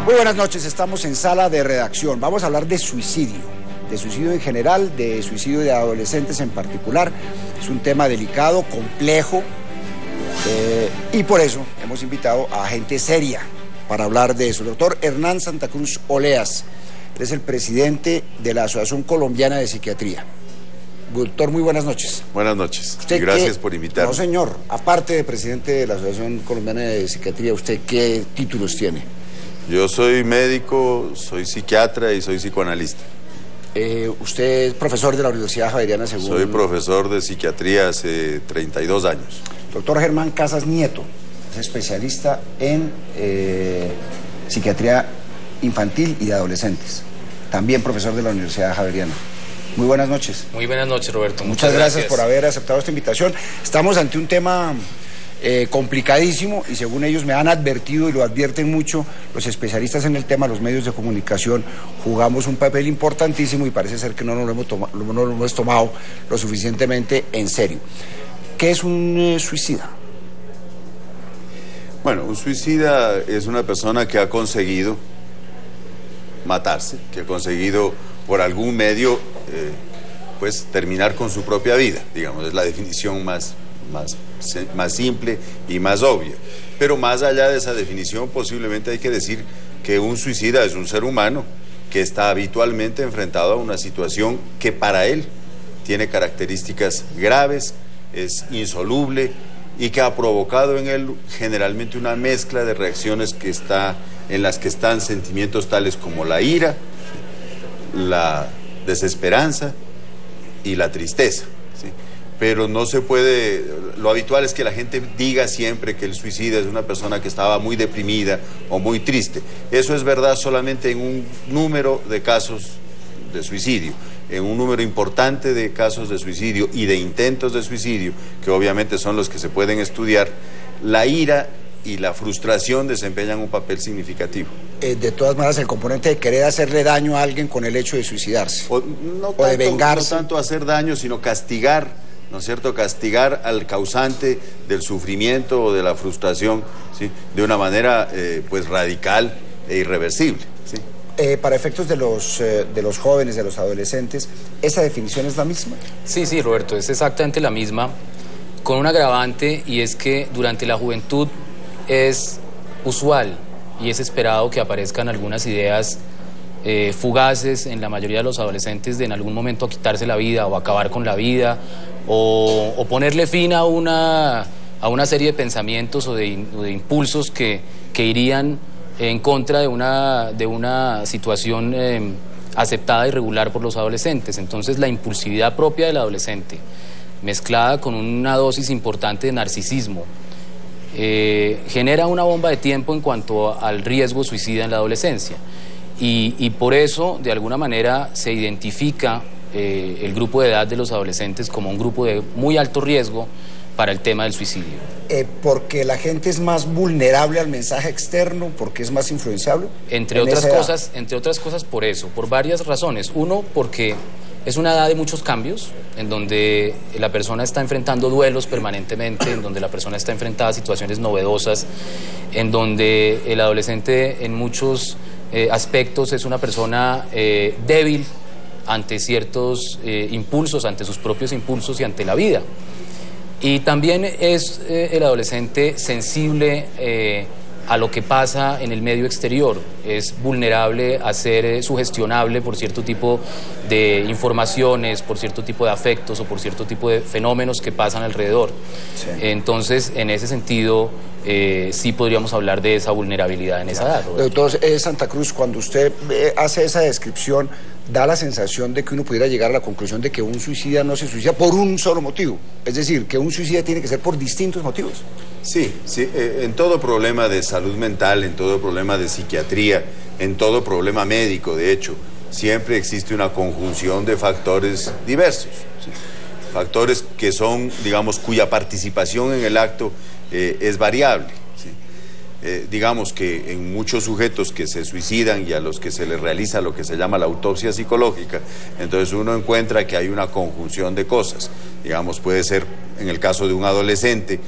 Muy buenas noches, estamos en sala de redacción. Vamos a hablar de suicidio en general, de suicidio de adolescentes en particular. Es un tema delicado, complejo, y por eso hemos invitado a gente seria para hablar de eso. El doctor Hernán Santa Cruz Oleas, él es el presidente de la Asociación Colombiana de Psiquiatría. Doctor, muy buenas noches. Buenas noches y gracias por invitarme. No, señor, aparte de presidente de la Asociación Colombiana de Psiquiatría, ¿usted qué títulos tiene? Yo soy médico, soy psiquiatra y soy psicoanalista. ¿Usted es profesor de la Universidad Javeriana, según...? Soy profesor de psiquiatría hace 32 años. Doctor Germán Casas Nieto, es especialista en psiquiatría infantil y de adolescentes. También profesor de la Universidad Javeriana. Muy buenas noches. Muy buenas noches, Roberto. Muchas gracias por haber aceptado esta invitación. Estamos ante un tema complicadísimo y según ellos me han advertido y lo advierten mucho los especialistas en el tema, los medios de comunicación, jugamos un papel importantísimo y parece ser que no lo hemos tomado lo suficientemente en serio. ¿Qué es un suicida? Bueno, un suicida es una persona que ha conseguido matarse, que ha conseguido por algún medio pues terminar con su propia vida, digamos, es la definición más simple y más obvia. Pero más allá de esa definición, posiblemente hay que decir que un suicida es un ser humano que está habitualmente enfrentado a una situación que para él tiene características graves, es insoluble y que ha provocado en él generalmente una mezcla de reacciones en las que están sentimientos tales como la ira, la desesperanza y la tristeza, ¿sí? Pero no se puede, lo habitual es que la gente diga siempre que el suicida es una persona que estaba muy deprimida o muy triste. Eso es verdad solamente en un número de casos de suicidio, en un número importante de casos de suicidio y de intentos de suicidio, que obviamente son los que se pueden estudiar, la ira y la frustración desempeñan un papel significativo. De todas maneras, el componente de querer hacerle daño a alguien con el hecho de suicidarse, o de vengarse. No tanto hacer daño, sino castigar, ¿no es cierto?, castigar al causante del sufrimiento o de la frustración, ¿sí?, de una manera pues radical e irreversible, ¿sí? Para efectos de los jóvenes, de los adolescentes, ¿esa definición es la misma? Sí, Roberto, es exactamente la misma, con un agravante, y es que durante la juventud es usual y es esperado que aparezcan algunas ideas fugaces en la mayoría de los adolescentes de en algún momento quitarse la vida o acabar con la vida o ponerle fin a una serie de pensamientos o de impulsos que irían en contra de una situación aceptada y regular por los adolescentes. Entonces la impulsividad propia del adolescente, mezclada con una dosis importante de narcisismo, genera una bomba de tiempo en cuanto al riesgo suicida en la adolescencia. Y por eso, de alguna manera, se identifica el grupo de edad de los adolescentes como un grupo de muy alto riesgo para el tema del suicidio. ¿Porque la gente es más vulnerable al mensaje externo? ¿Porque es más influenciable? Entre otras cosas por eso, por varias razones. Uno, porque es una edad de muchos cambios, en donde la persona está enfrentando duelos permanentemente, en donde la persona está enfrentada a situaciones novedosas, en donde el adolescente en muchos aspectos es una persona débil ante ciertos impulsos, ante sus propios impulsos y ante la vida. Y también es el adolescente sensible a lo que pasa en el medio exterior, es vulnerable a ser sugestionable por cierto tipo de informaciones, por cierto tipo de afectos o por cierto tipo de fenómenos que pasan alrededor. Sí. Entonces, en ese sentido, sí podríamos hablar de esa vulnerabilidad en esa edad. Doctor Santa Cruz, cuando usted hace esa descripción, da la sensación de que uno pudiera llegar a la conclusión de que un suicida no se suicida por un solo motivo. Es decir, que un suicida tiene que ser por distintos motivos. Sí, en todo problema de salud mental, en todo problema de psiquiatría, en todo problema médico, de hecho, siempre existe una conjunción de factores diversos, ¿sí? Factores que son, digamos, cuya participación en el acto es variable, ¿sí? digamos que en muchos sujetos que se suicidan y a los que se les realiza lo que se llama la autopsia psicológica, entonces uno encuentra que hay una conjunción de cosas. Digamos, puede ser, en el caso de un adolescente,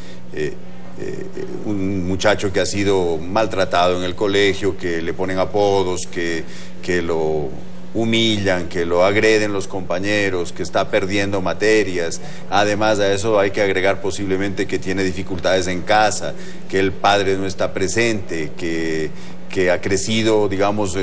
un muchacho que ha sido maltratado en el colegio, que le ponen apodos, que lo humillan, que lo agreden los compañeros, que está perdiendo materias. Además de eso hay que agregar posiblemente que tiene dificultades en casa, que el padre no está presente, que ha crecido, digamos,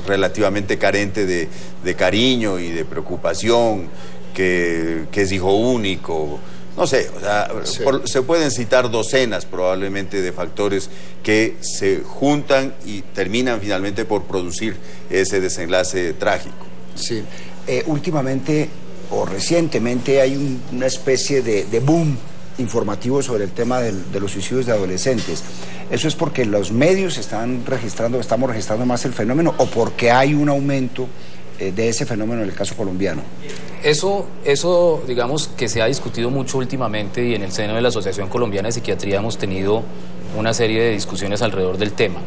relativamente carente de cariño y de preocupación, que es hijo único. No sé, o sea, sí, se pueden citar docenas probablemente de factores que se juntan y terminan finalmente por producir ese desenlace trágico. Sí, últimamente o recientemente hay una especie de boom informativo sobre el tema de los suicidios de adolescentes. ¿Eso es porque los medios estamos registrando más el fenómeno o porque hay un aumento de ese fenómeno en el caso colombiano? Eso, digamos, que se ha discutido mucho últimamente, y en el seno de la Asociación Colombiana de Psiquiatría hemos tenido una serie de discusiones alrededor del tema.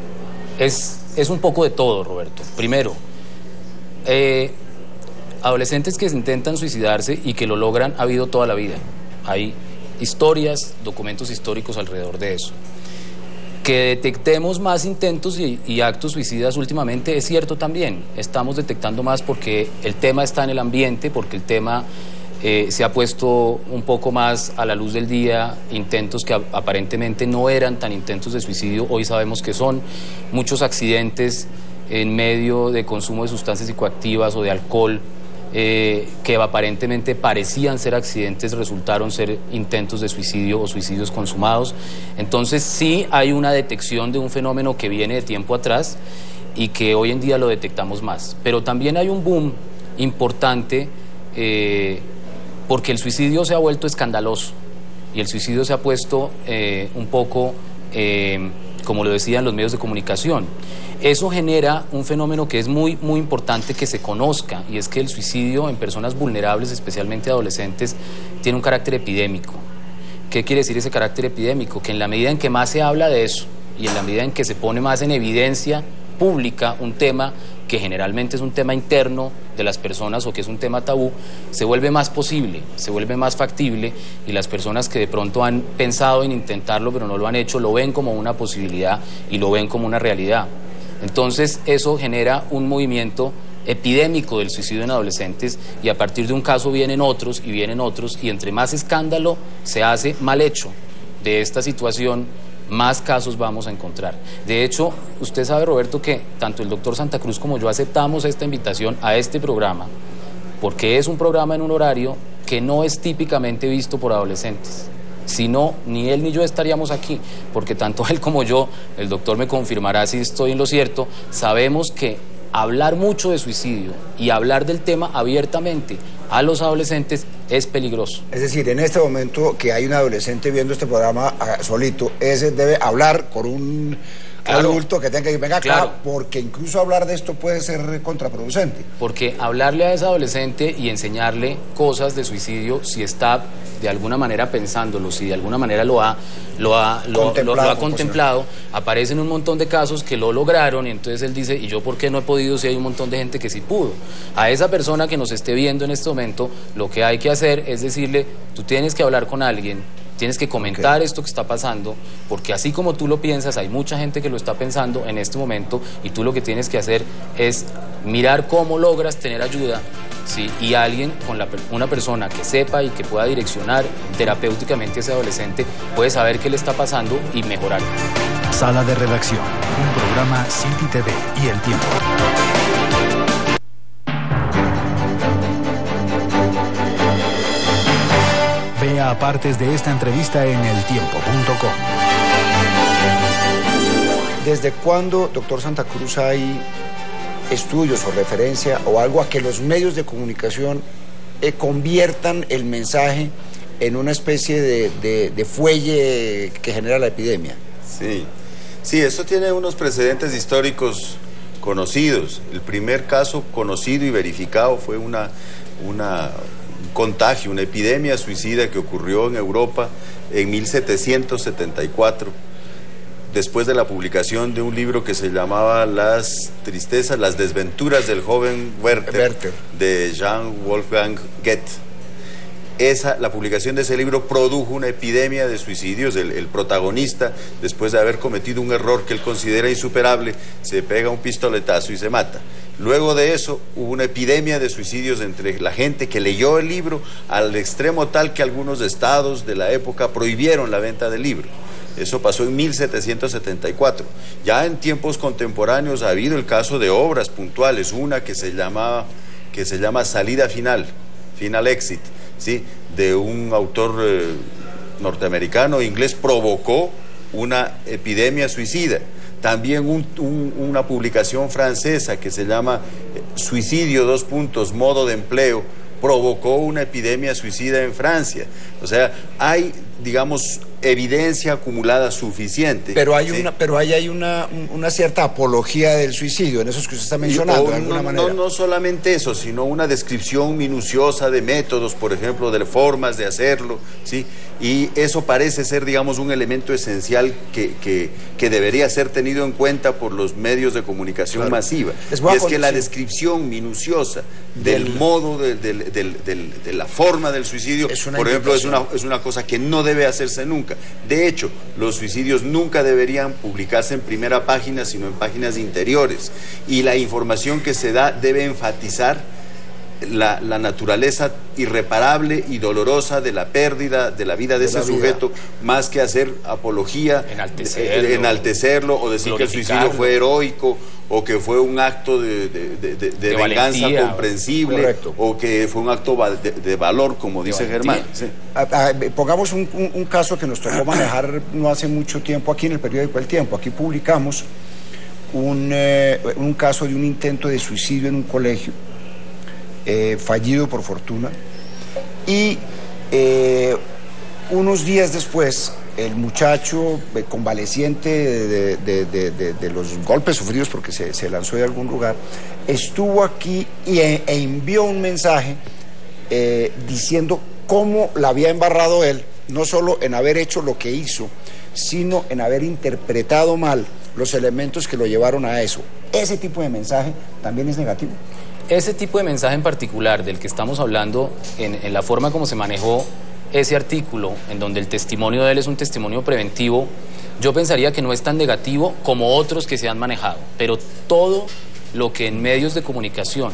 Es un poco de todo, Roberto. Primero, adolescentes que intentan suicidarse y que lo logran ha habido toda la vida. Hay historias, documentos históricos alrededor de eso. Que detectemos más intentos y actos suicidas últimamente es cierto también. Estamos detectando más porque el tema está en el ambiente, porque el tema se ha puesto un poco más a la luz del día, intentos que aparentemente no eran tan intentos de suicidio, hoy sabemos que son. Muchos accidentes en medio de consumo de sustancias psicoactivas o de alcohol, que aparentemente parecían ser accidentes, resultaron ser intentos de suicidio o suicidios consumados. Entonces sí hay una detección de un fenómeno que viene de tiempo atrás y que hoy en día lo detectamos más. Pero también hay un boom importante porque el suicidio se ha vuelto escandaloso y el suicidio se ha puesto un poco, como lo decían los medios de comunicación. Eso genera un fenómeno que es muy importante que se conozca, y es que el suicidio en personas vulnerables, especialmente adolescentes, tiene un carácter epidémico. ¿Qué quiere decir ese carácter epidémico? Que en la medida en que más se habla de eso y en la medida en que se pone más en evidencia pública un tema que generalmente es un tema interno de las personas o que es un tema tabú, se vuelve más posible, se vuelve más factible, y las personas que de pronto han pensado en intentarlo pero no lo han hecho, lo ven como una posibilidad y lo ven como una realidad. Entonces eso genera un movimiento epidémico del suicidio en adolescentes, y a partir de un caso vienen otros y entre más escándalo se hace mal hecho de esta situación, más casos vamos a encontrar. De hecho, usted sabe, Roberto, que tanto el doctor Santa Cruz como yo aceptamos esta invitación a este programa porque es un programa en un horario que no es típicamente visto por adolescentes. Si no, ni él ni yo estaríamos aquí, porque tanto él como yo, el doctor me confirmará si estoy en lo cierto, sabemos que hablar mucho de suicidio y hablar del tema abiertamente a los adolescentes es peligroso. Es decir, en este momento que hay un adolescente viendo este programa solito, ese debe hablar con un adulto que tenga que decir, venga acá, porque incluso hablar de esto puede ser contraproducente. Porque hablarle a ese adolescente y enseñarle cosas de suicidio, si está de alguna manera pensándolo, si de alguna manera lo ha contemplado, aparecen un montón de casos que lo lograron, y entonces él dice, ¿y yo por qué no he podido si hay un montón de gente que sí pudo? A esa persona que nos esté viendo en este momento, lo que hay que hacer es decirle, tú tienes que hablar con alguien, tienes que comentar esto que está pasando, porque así como tú lo piensas, hay mucha gente que lo está pensando en este momento, y tú lo que tienes que hacer es mirar cómo logras tener ayuda, ¿sí? Y alguien, una persona que sepa y que pueda direccionar terapéuticamente a ese adolescente, puede saber qué le está pasando y mejorar. Sala de Redacción, un programa City TV y El Tiempo. Vea partes de esta entrevista en eltiempo.com. ¿Desde cuándo, doctor Santa Cruz, hay estudios o referencia o algo a que los medios de comunicación conviertan el mensaje en una especie de fuelle que genera la epidemia? Sí, eso tiene unos precedentes históricos conocidos. El primer caso conocido y verificado fue un contagio, una epidemia suicida que ocurrió en Europa en 1774, después de la publicación de un libro que se llamaba Las tristezas, las desventuras del joven Werther, de Jean Wolfgang Goethe. La publicación de ese libro produjo una epidemia de suicidios. El protagonista, después de haber cometido un error que él considera insuperable, se pega un pistoletazo y se mata. Luego de eso hubo una epidemia de suicidios entre la gente que leyó el libro, al extremo tal que algunos estados de la época prohibieron la venta del libro. Eso pasó en 1774. Ya en tiempos contemporáneos ha habido el caso de obras puntuales, una que se llama Salida Final, Final Exit, ¿sí?, de un autor norteamericano, inglés, provocó una epidemia suicida. También una publicación francesa que se llama Suicidio, modo de empleo, provocó una epidemia suicida en Francia. O sea, hay, digamos, evidencia acumulada suficiente. Pero hay, ¿sí?, hay una cierta apología del suicidio en esos que usted está mencionando, de alguna manera. No solamente eso, sino una descripción minuciosa de métodos, por ejemplo, de formas de hacerlo, ¿sí? Y eso parece ser, digamos, un elemento esencial que debería ser tenido en cuenta por los medios de comunicación masiva. Y es que la descripción minuciosa del modo, de la forma del suicidio, por ejemplo, es una cosa que no debe hacerse nunca. De hecho, los suicidios nunca deberían publicarse en primera página, sino en páginas interiores. Y la información que se da debe enfatizar la naturaleza irreparable y dolorosa de la pérdida de la vida de ese sujeto, más que hacer apología, enaltecerlo o decir que el suicidio fue heroico, o que fue un acto de venganza valentía, comprensible, correcto, o que fue un acto de valor, como dice Germán. Sí. Pongamos un caso que nos tocó manejar no hace mucho tiempo aquí en el periódico El Tiempo. Aquí publicamos un caso de un intento de suicidio en un colegio, fallido por fortuna, y unos días después el muchacho convaleciente de los golpes sufridos porque se lanzó de algún lugar, estuvo aquí e envió un mensaje diciendo cómo la había embarrado él, no solo en haber hecho lo que hizo, sino en haber interpretado mal los elementos que lo llevaron a eso. Ese tipo de mensaje también es negativo. Ese tipo de mensaje en particular del que estamos hablando, en la forma como se manejó ese artículo, en donde el testimonio de él es un testimonio preventivo, yo pensaría que no es tan negativo como otros que se han manejado. Pero todo lo que en medios de comunicación,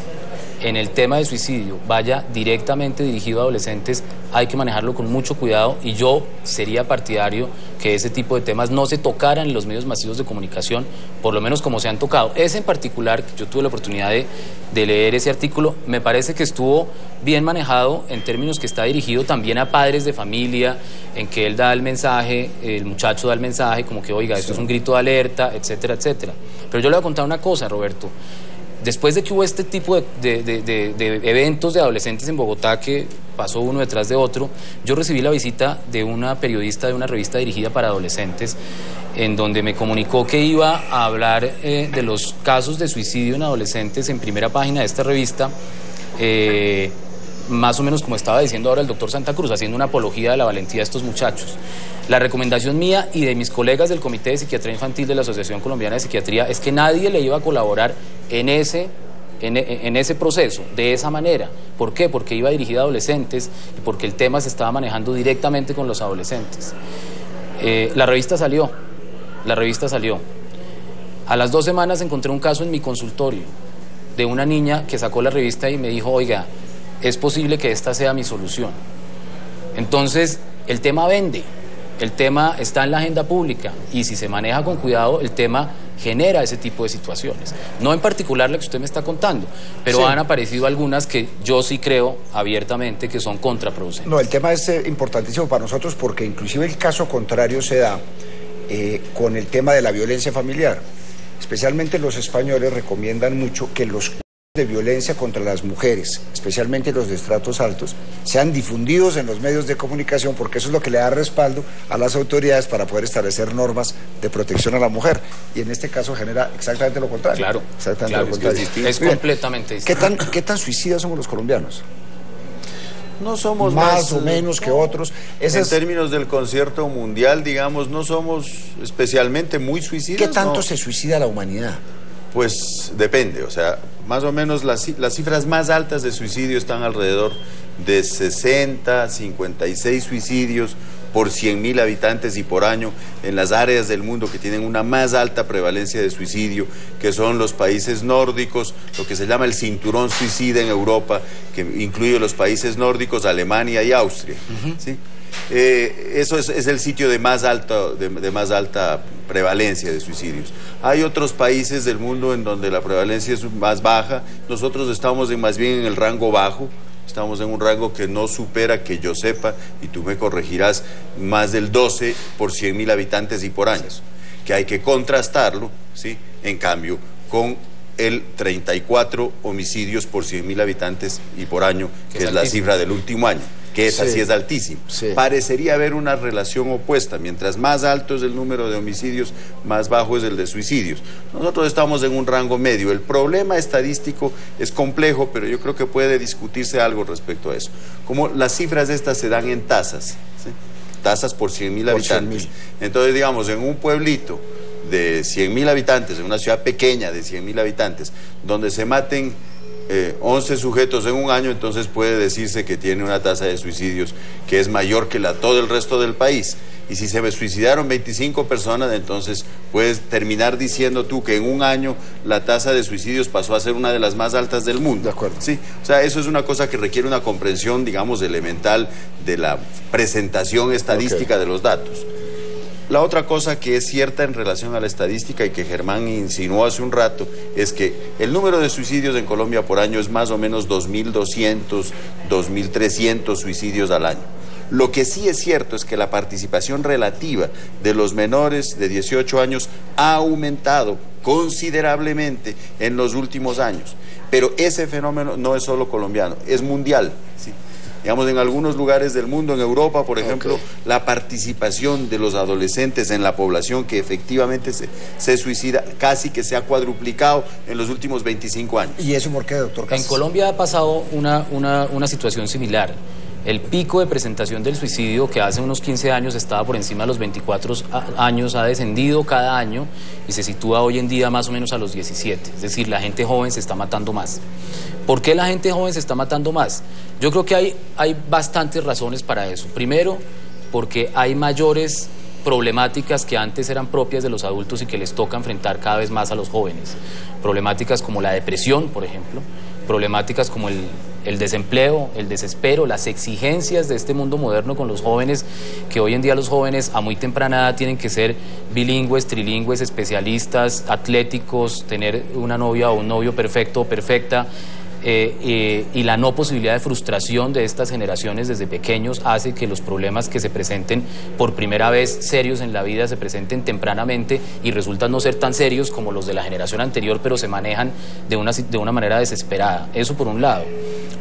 en el tema de suicidio, vaya directamente dirigido a adolescentes, hay que manejarlo con mucho cuidado, y yo sería partidario que ese tipo de temas no se tocaran en los medios masivos de comunicación, por lo menos como se han tocado. Ese en particular, yo tuve la oportunidad de leer ese artículo, me parece que estuvo bien manejado en términos que está dirigido también a padres de familia, en que él da el mensaje, el muchacho da el mensaje como que, oiga, esto es un grito de alerta, etcétera, etcétera. Pero yo le voy a contar una cosa, Roberto. Después de que hubo este tipo de eventos de adolescentes en Bogotá, que pasó uno detrás de otro, yo recibí la visita de una periodista de una revista dirigida para adolescentes, en donde me comunicó que iba a hablar de los casos de suicidio en adolescentes en primera página de esta revista, más o menos como estaba diciendo ahora el doctor Santa Cruz, haciendo una apología de la valentía de estos muchachos. La recomendación mía y de mis colegas del Comité de Psiquiatría Infantil de la Asociación Colombiana de Psiquiatría es que nadie le iba a colaborar en ese proceso, de esa manera. ¿Por qué? Porque iba dirigida a adolescentes y porque el tema se estaba manejando directamente con los adolescentes. La revista salió. A las 2 semanas encontré un caso en mi consultorio de una niña que sacó la revista y me dijo, oiga, es posible que esta sea mi solución. Entonces, el tema vende. El tema está en la agenda pública, y si se maneja con cuidado, el tema genera ese tipo de situaciones. No en particular la que usted me está contando, pero sí han aparecido algunas que yo sí creo abiertamente que son contraproducentes. No, el tema es importantísimo para nosotros, porque inclusive el caso contrario se da con el tema de la violencia familiar. Especialmente los españoles recomiendan mucho que los de violencia contra las mujeres, especialmente los de estratos altos, sean difundidos en los medios de comunicación, porque eso es lo que le da respaldo a las autoridades para poder establecer normas de protección a la mujer, y en este caso genera exactamente lo contrario. Claro, exactamente lo contrario. Es completamente distinto. ¿Qué tan suicidas somos los colombianos? No somos más o menos que otros. En términos del concierto mundial, digamos, no somos especialmente muy suicidas. ¿Qué tanto no. se suicida la humanidad? Pues depende, o sea, más o menos las cifras más altas de suicidio están alrededor de 60, 56 suicidios por 100.000 habitantes y por año en las áreas del mundo que tienen una más alta prevalencia de suicidio, que son los países nórdicos, lo que se llama el cinturón suicida en Europa, que incluye los países nórdicos, Alemania y Austria. ¿Sí? Eso es el sitio de más alta prevalencia de suicidios. Hay otros países del mundo en donde la prevalencia es más baja. Nosotros estamos más bien en el rango bajo. Estamos en un rango que no supera, que yo sepa, y tú me corregirás, más del 12 por 100.000 habitantes y por años, que hay que contrastarlo, ¿sí? En cambio, con el 34 homicidios por 100.000 habitantes y por año, que es la cifra del último año, que esa sí es altísima. Sí. Parecería haber una relación opuesta. Mientras más alto es el número de homicidios, más bajo es el de suicidios. Nosotros estamos en un rango medio. El problema estadístico es complejo, pero yo creo que puede discutirse algo respecto a eso. Como las cifras estas se dan en tasas, ¿sí? Tasas por 100.000 habitantes. Entonces, digamos, en un pueblito de 100.000 habitantes, en una ciudad pequeña de 100.000 habitantes, donde se maten 11 sujetos en un año, entonces puede decirse que tiene una tasa de suicidios que es mayor que todo el resto del país. Y si se suicidaron 25 personas, entonces puedes terminar diciendo tú que en un año la tasa de suicidios pasó a ser una de las más altas del mundo. De acuerdo. Sí, o sea, eso es una cosa que requiere una comprensión, digamos, elemental de la presentación estadística de los datos. La otra cosa que es cierta en relación a la estadística y que Germán insinuó hace un rato es que el número de suicidios en Colombia por año es más o menos 2.200, 2.300 suicidios al año. Lo que sí es cierto es que la participación relativa de los menores de 18 años ha aumentado considerablemente en los últimos años. Pero ese fenómeno no es solo colombiano, es mundial, ¿sí? Digamos, en algunos lugares del mundo, en Europa, por ejemplo, la participación de los adolescentes en la población que efectivamente se suicida casi que se ha cuadruplicado en los últimos 25 años. ¿Y eso por qué, doctor Casas? En Colombia ha pasado una situación similar. El pico de presentación del suicidio, que hace unos 15 años estaba por encima de los 24 años, ha descendido cada año y se sitúa hoy en día más o menos a los 17. Es decir, la gente joven se está matando más. ¿Por qué la gente joven se está matando más? Yo creo que hay bastantes razones para eso. Primero, porque hay mayores problemáticas que antes eran propias de los adultos y que les toca enfrentar cada vez más a los jóvenes. Problemáticas como la depresión, por ejemplo, problemáticas como el desempleo, el desespero, las exigencias de este mundo moderno con los jóvenes, que hoy en día los jóvenes a muy temprana edad tienen que ser bilingües, trilingües, especialistas, atléticos, tener una novia o un novio perfecto o perfecta. Y la no posibilidad de frustración de estas generaciones desde pequeños hace que los problemas que se presenten por primera vez serios en la vida se presenten tempranamente y resultan no ser tan serios como los de la generación anterior, pero se manejan de una manera desesperada. Eso por un lado.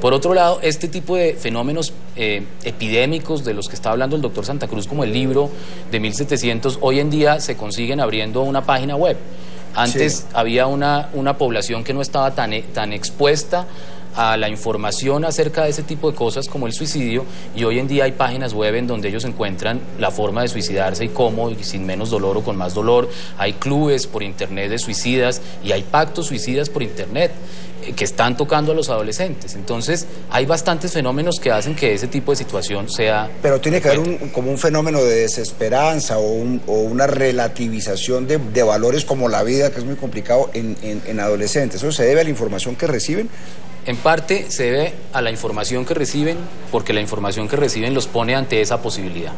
Por otro lado, este tipo de fenómenos epidémicos de los que está hablando el doctor Santa Cruz, como el libro de 1700, hoy en día se consiguen abriendo una página web. Antes había una población que no estaba tan expuesta a la información acerca de ese tipo de cosas como el suicidio, y hoy en día hay páginas web en donde ellos encuentran la forma de suicidarse y cómo, y sin menos dolor o con más dolor. Hay clubes por internet de suicidas y hay pactos suicidas por internet que están tocando a los adolescentes. Entonces hay bastantes fenómenos que hacen que ese tipo de situación sea... Pero tiene que haber como un fenómeno de desesperanza o una relativización de valores como la vida, que es muy complicado en adolescentes. ¿Eso se debe a la información que reciben? En parte se debe a la información que reciben, porque la información que reciben los pone ante esa posibilidad.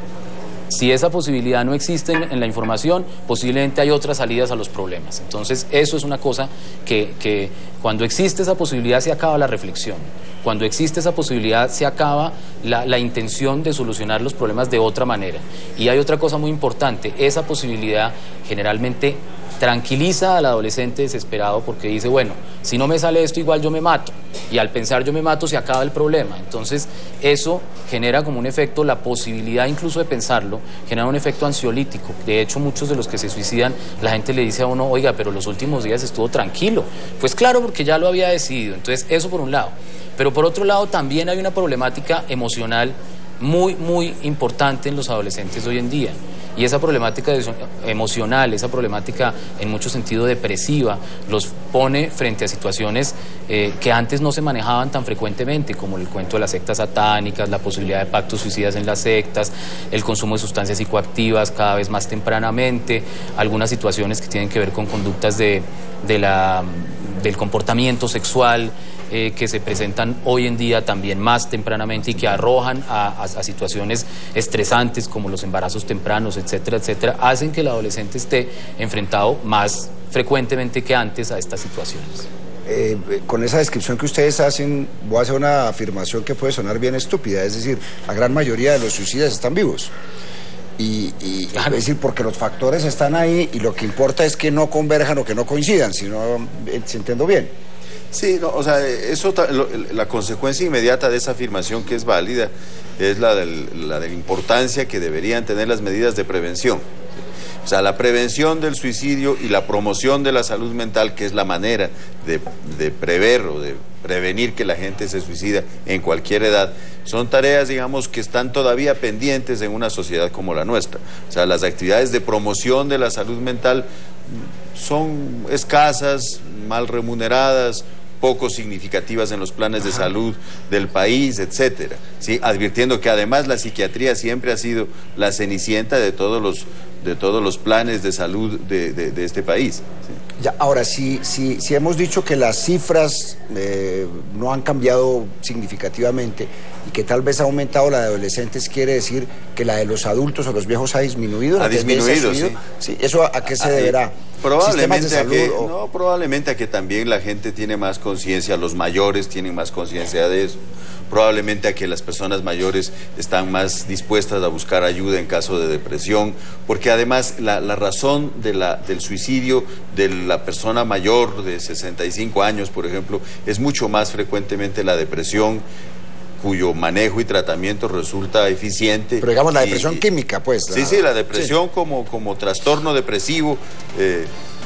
Si esa posibilidad no existe en la información, posiblemente hay otras salidas a los problemas. Entonces, eso es una cosa que cuando existe esa posibilidad se acaba la reflexión. Cuando existe esa posibilidad se acaba la intención de solucionar los problemas de otra manera. Y hay otra cosa muy importante, esa posibilidad generalmente tranquiliza al adolescente desesperado porque dice, bueno, si no me sale esto igual yo me mato, y al pensar yo me mato se acaba el problema. Entonces eso genera como un efecto, la posibilidad incluso de pensarlo, genera un efecto ansiolítico. De hecho, muchos de los que se suicidan, la gente le dice a uno, oiga, pero los últimos días estuvo tranquilo. Pues claro, porque ya lo había decidido. Entonces eso por un lado. Pero por otro lado también hay una problemática emocional muy importante en los adolescentes hoy en día. Y esa problemática emocional, esa problemática en mucho sentido depresiva, los pone frente a situaciones que antes no se manejaban tan frecuentemente, como el cuento de las sectas satánicas, la posibilidad de pactos suicidas en las sectas, el consumo de sustancias psicoactivas cada vez más tempranamente, algunas situaciones que tienen que ver con conductas del comportamiento sexual, que se presentan hoy en día también más tempranamente y que arrojan a situaciones estresantes como los embarazos tempranos, etcétera, etcétera, hacen que el adolescente esté enfrentado más frecuentemente que antes a estas situaciones. Con esa descripción que ustedes hacen, voy a hacer una afirmación que puede sonar bien estúpida, es decir, la gran mayoría de los suicidas están vivos. Claro. Es decir, porque los factores están ahí y lo que importa es que no converjan o que no coincidan, si entiendo bien. Sí, no, o sea, la consecuencia inmediata de esa afirmación, que es válida, es la de la importancia que deberían tener las medidas de prevención. O sea, la prevención del suicidio y la promoción de la salud mental, que es la manera de prever o de prevenir que la gente se suicida en cualquier edad, son tareas, digamos, que están todavía pendientes en una sociedad como la nuestra. O sea, las actividades de promoción de la salud mental son escasas, mal remuneradas, poco significativas en los planes de salud del país, etcétera, ¿sí? Advirtiendo que además la psiquiatría siempre ha sido la cenicienta de todos los planes de salud de este país, ¿sí? Ya, ahora, si hemos dicho que las cifras no han cambiado significativamente y que tal vez ha aumentado la de adolescentes, ¿quiere decir que la de los adultos o los viejos ha disminuido? Ha disminuido, sí. Sí. ¿Eso a qué se deberá? Probablemente a que también la gente tiene más conciencia, los mayores tienen más conciencia de eso. Probablemente a que las personas mayores están más dispuestas a buscar ayuda en caso de depresión, porque además la razón del suicidio de la persona mayor de 65 años, por ejemplo, es mucho más frecuentemente la depresión, cuyo manejo y tratamiento resulta eficiente. Pero digamos la depresión química, pues. Sí, la depresión como trastorno depresivo.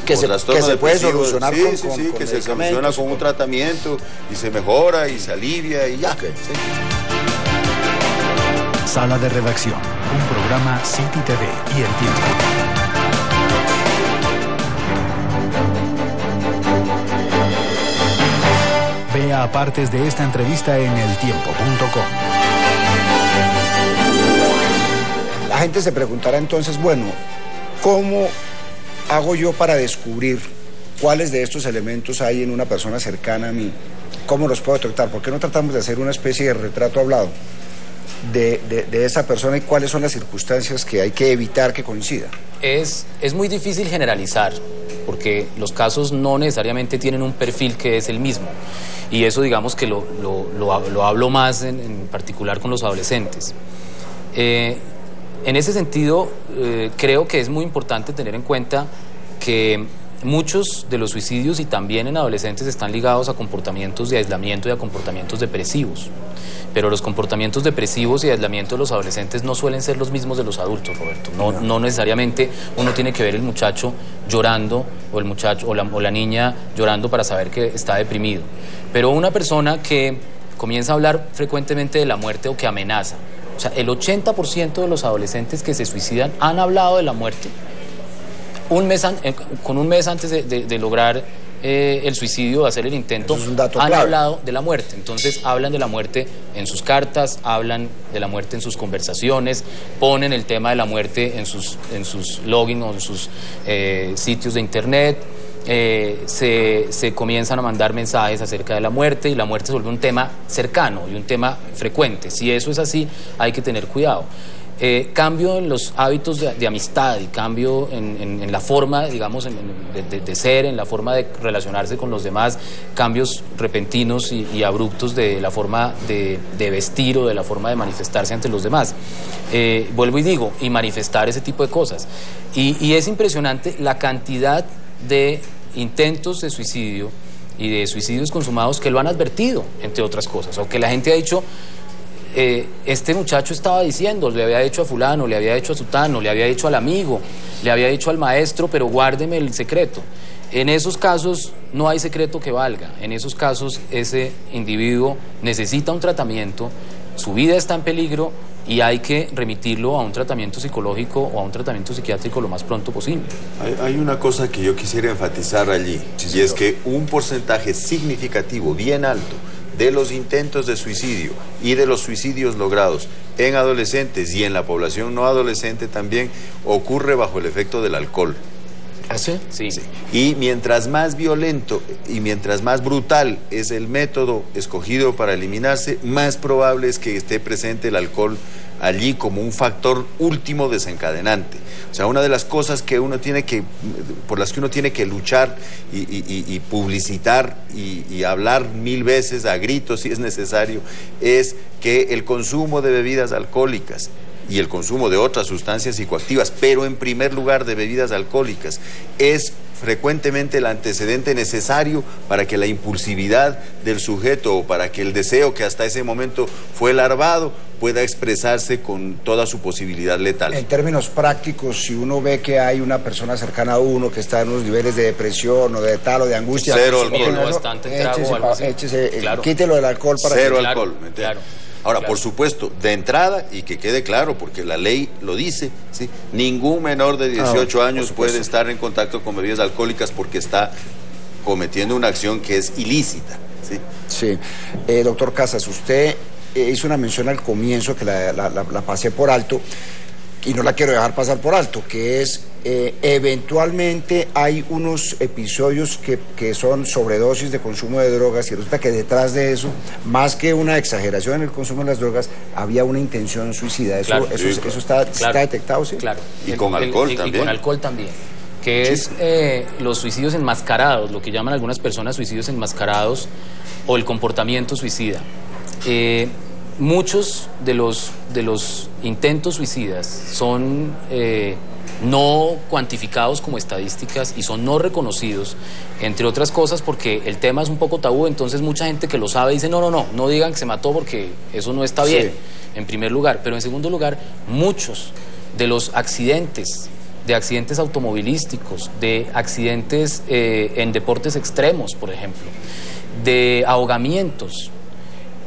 Que se puede solucionar que se soluciona con un tratamiento y se mejora y se alivia y ya. Okay. Sí. Sala de Redacción, un programa City TV y El Tiempo. Vea partes de esta entrevista en eltiempo.com. La gente se preguntará entonces, bueno, ¿cómo hago yo para descubrir cuáles de estos elementos hay en una persona cercana a mí? ¿Cómo los puedo detectar? ¿Por qué no tratamos de hacer una especie de retrato hablado de esa persona y cuáles son las circunstancias que hay que evitar que coincidan? Es muy difícil generalizar, porque los casos no necesariamente tienen un perfil que es el mismo. Y eso, digamos, que lo hablo más en particular con los adolescentes. En ese sentido, creo que es muy importante tener en cuenta que muchos de los suicidios y también en adolescentes están ligados a comportamientos de aislamiento y a comportamientos depresivos. Pero los comportamientos depresivos y de aislamiento de los adolescentes no suelen ser los mismos de los adultos, Roberto. No necesariamente uno tiene que ver el muchacho llorando o el muchacho o la niña llorando para saber que está deprimido. Pero una persona que comienza a hablar frecuentemente de la muerte o que amenaza. O sea, el 80% de los adolescentes que se suicidan han hablado de la muerte con un mes antes de lograr el suicidio, de hacer el intento. Eso es un dato han clave. hablado de la muerte. Entonces hablan de la muerte en sus cartas, hablan de la muerte en sus conversaciones, ponen el tema de la muerte en sus login o en sus sitios de internet. Se comienzan a mandar mensajes acerca de la muerte y la muerte se vuelve un tema cercano y un tema frecuente. Si eso es así, hay que tener cuidado. Cambio en los hábitos de amistad y cambio en la forma, digamos, de ser, en la forma de relacionarse con los demás, cambios repentinos y abruptos de la forma de vestir o de la forma de manifestarse ante los demás. Vuelvo y digo, y manifestar ese tipo de cosas. Y es impresionante la cantidad de intentos de suicidio y de suicidios consumados que lo han advertido, entre otras cosas, o que la gente ha dicho, este muchacho estaba diciendo, le había dicho a fulano, le había dicho a sutano, le había dicho al amigo, le había dicho al maestro, pero guárdeme el secreto. En esos casos no hay secreto que valga. En esos casos ese individuo necesita un tratamiento, su vida está en peligro y hay que remitirlo a un tratamiento psicológico o a un tratamiento psiquiátrico lo más pronto posible. Hay una cosa que yo quisiera enfatizar allí, y es que un porcentaje significativo, bien alto, de los intentos de suicidio y de los suicidios logrados en adolescentes y en la población no adolescente también ocurre bajo el efecto del alcohol. ¿Ah, sí? Sí. Sí. Y mientras más violento y mientras más brutal es el método escogido para eliminarse, más probable es que esté presente el alcohol allí como un factor último desencadenante. O sea, una de las cosas que uno tiene que, por las que uno tiene que luchar y publicitar y hablar 1000 veces a gritos si es necesario, es que el consumo de bebidas alcohólicas y el consumo de otras sustancias psicoactivas, pero en primer lugar de bebidas alcohólicas, es frecuentemente el antecedente necesario para que la impulsividad del sujeto o para que el deseo que hasta ese momento fue larvado pueda expresarse con toda su posibilidad letal. En términos prácticos, si uno ve que hay una persona cercana a uno que está en unos niveles de depresión o de tal o de angustia, cero pues, alcohol, bastante trago o algo así. Claro. Quítelo del alcohol para cero que... alcohol, ¿me entiendes? Claro. Ahora, Claro. por supuesto, de entrada, y que quede claro, porque la ley lo dice, ¿sí? Ningún menor de 18 años puede estar en contacto con bebidas alcohólicas porque está cometiendo una acción que es ilícita, ¿sí? Sí. Doctor Casas, usted hizo una mención al comienzo que la pasé por alto y no la quiero dejar pasar por alto, que es eventualmente hay unos episodios que son sobredosis de consumo de drogas y resulta que detrás de eso, más que una exageración en el consumo de las drogas, había una intención suicida. Eso, Claro. eso, Sí, eso está Claro. detectado, ¿sí? Claro. Y con alcohol también. Y con alcohol también. Que es los suicidios enmascarados, lo que llaman algunas personas suicidios enmascarados o el comportamiento suicida. Muchos de los intentos suicidas son no cuantificados como estadísticas y son no reconocidos, entre otras cosas porque el tema es un poco tabú, entonces mucha gente que lo sabe dice no digan que se mató porque eso no está bien, en primer lugar, pero en segundo lugar, muchos de los accidentes, de accidentes automovilísticos, de accidentes en deportes extremos, por ejemplo, de ahogamientos,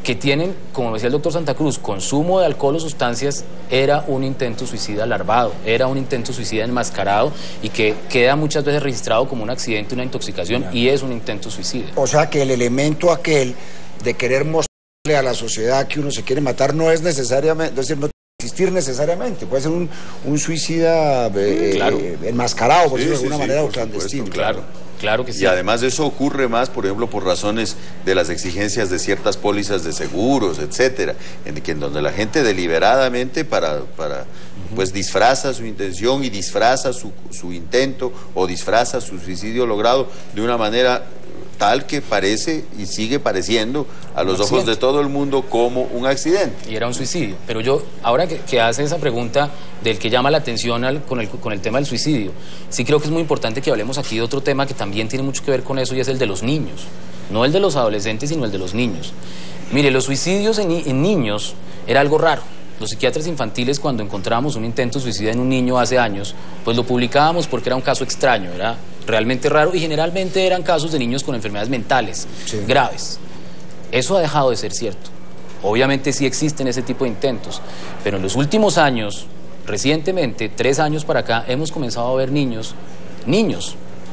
que tienen, como decía el doctor Santa Cruz, consumo de alcohol o sustancias, era un intento suicida larvado, era un intento suicida enmascarado y que queda muchas veces registrado como un accidente, una intoxicación, y es un intento suicida. O sea que el elemento aquel de querer mostrarle a la sociedad que uno se quiere matar no es necesariamente, es decir, no tiene que existir necesariamente, puede ser un suicida claro. enmascarado, por decirlo de alguna manera, o por supuesto, clandestino. Claro que sí. Y además eso ocurre más, por ejemplo, por razones de las exigencias de ciertas pólizas de seguros, etcétera, en donde la gente deliberadamente pues disfraza su intención y disfraza su intento o disfraza su suicidio logrado de una manera tal que parece y sigue pareciendo a los ojos de todo el mundo como un accidente. Y era un suicidio. Pero yo, ahora que hace esa pregunta del que llama la atención con el tema del suicidio, sí creo que es muy importante que hablemos aquí de otro tema que también tiene mucho que ver con eso y es el de los niños. No el de los adolescentes, sino el de los niños. Mire, los suicidios en niños era algo raro. Los psiquiatras infantiles, cuando encontrábamos un intento suicida en un niño hace años, pues lo publicábamos porque era un caso extraño, era realmente raro y generalmente eran casos de niños con enfermedades mentales graves. Eso ha dejado de ser cierto. Obviamente sí existen ese tipo de intentos, pero en los últimos años, recientemente, 3 años para acá, hemos comenzado a ver niños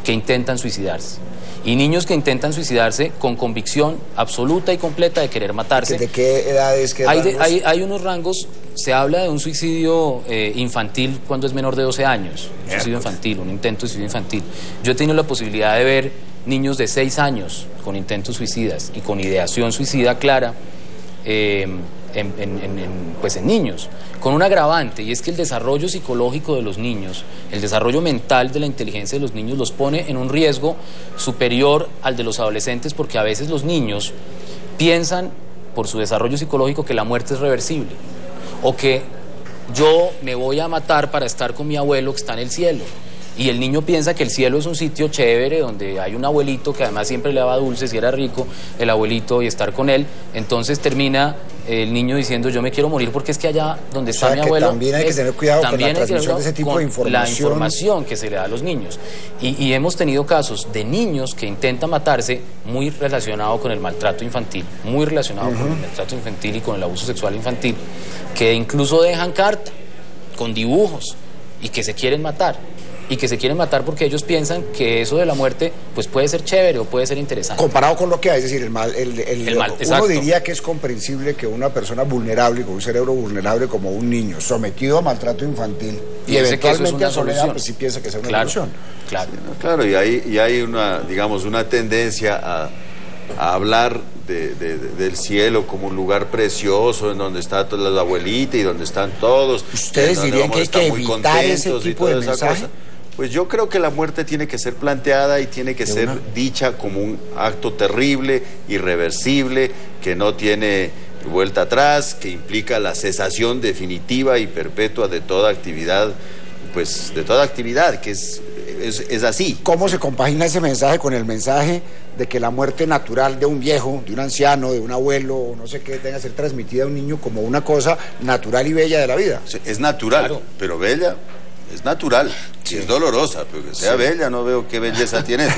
que intentan suicidarse. Y niños que intentan suicidarse con convicción absoluta y completa de querer matarse. ¿De qué edades? Hay unos rangos, se habla de un suicidio infantil cuando es menor de 12 años, un suicidio infantil, un intento de suicidio infantil. Yo he tenido la posibilidad de ver niños de 6 años con intentos suicidas y con ideación suicida clara pues en niños, con un agravante, y es que el desarrollo psicológico de los niños, el desarrollo mental de la inteligencia de los niños los pone en un riesgo superior al de los adolescentes, porque a veces los niños piensan, por su desarrollo psicológico, que la muerte es reversible, o que yo me voy a matar para estar con mi abuelo que está en el cielo, y el niño piensa que el cielo es un sitio chévere, donde hay un abuelito que además siempre le daba dulces y era rico, el abuelito, y estar con él, entonces termina el niño diciendo yo me quiero morir porque es que allá donde está mi abuelo... También hay que tener cuidado con la transmisión de ese tipo de información. La información que se le da a los niños. Y hemos tenido casos de niños que intentan matarse muy relacionado con el maltrato infantil, muy relacionado con el maltrato infantil y con el abuso sexual infantil, que incluso dejan carta con dibujos y que se quieren matar. Y que se quieren matar porque ellos piensan que eso de la muerte pues puede ser chévere o puede ser interesante. Comparado con lo que hay, es decir, uno diría que es comprensible que una persona vulnerable, con un cerebro vulnerable como un niño, sometido a maltrato infantil y eventualmente a soledad, pues sí piensa que es una solución. Claro, y hay una, digamos, una tendencia a hablar del cielo como un lugar precioso en donde está toda la abuelita y donde están todos. ¿Ustedes dirían que hay que evitar ese tipo de mensaje? Pues yo creo que la muerte tiene que ser planteada y tiene que ser dicha como un acto terrible, irreversible, que no tiene vuelta atrás, que implica la cesación definitiva y perpetua de toda actividad, pues de toda actividad, que es así. ¿Cómo se compagina ese mensaje con el mensaje de que la muerte natural de un viejo, de un anciano, de un abuelo, o no sé qué, tenga que ser transmitida a un niño como una cosa natural y bella de la vida? Es natural, pero bella. Es natural, y es dolorosa, pero que sea bella, no veo qué belleza tiene eso.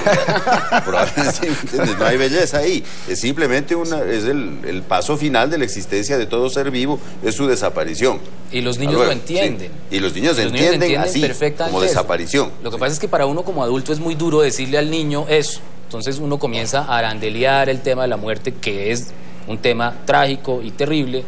Probablemente, no hay belleza ahí. Es simplemente el paso final de la existencia de todo ser vivo, es su desaparición. Y los niños lo entienden. Sí. Y los niños entienden así, como desaparición. Lo que pasa es que para uno como adulto es muy duro decirle al niño eso. Entonces uno comienza a arandelear el tema de la muerte, que es un tema trágico y terrible,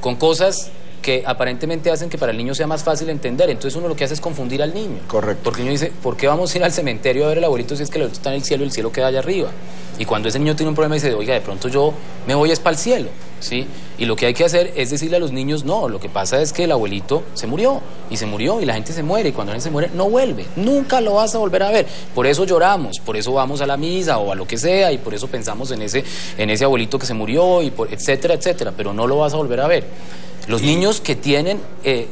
con cosas que aparentemente hacen que para el niño sea más fácil entender. Entonces uno lo que hace es confundir al niño. Correcto. Porque el niño dice, ¿por qué vamos a ir al cementerio a ver al abuelito si es que el abuelito está en el cielo queda allá arriba? Y cuando ese niño tiene un problema dice, oiga, de pronto yo me voy es para el cielo, ¿sí? Y lo que hay que hacer es decirle a los niños, no, lo que pasa es que el abuelito se murió, y la gente se muere, y cuando la gente se muere no vuelve, nunca lo vas a volver a ver. Por eso lloramos, por eso vamos a la misa o a lo que sea, y por eso pensamos en ese abuelito que se murió, y etcétera, etcétera, pero no lo vas a volver a ver. Los niños que tienen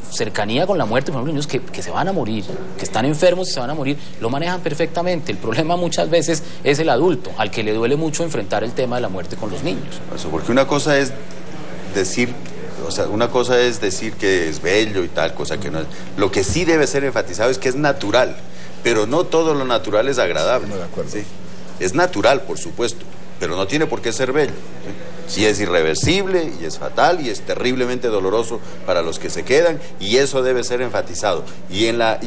cercanía con la muerte, por ejemplo, niños que se van a morir, que están enfermos y se van a morir, lo manejan perfectamente. El problema muchas veces es el adulto, al que le duele mucho enfrentar el tema de la muerte con los niños. Eso, porque una cosa es decir que es bello y tal, cosa que no es. Lo que sí debe ser enfatizado es que es natural, pero no todo lo natural es agradable. No, de acuerdo. ¿Sí? Es natural, por supuesto, pero no tiene por qué ser bello. ¿Sí? Y es irreversible, y es fatal, y es terriblemente doloroso para los que se quedan, y eso debe ser enfatizado. Y en la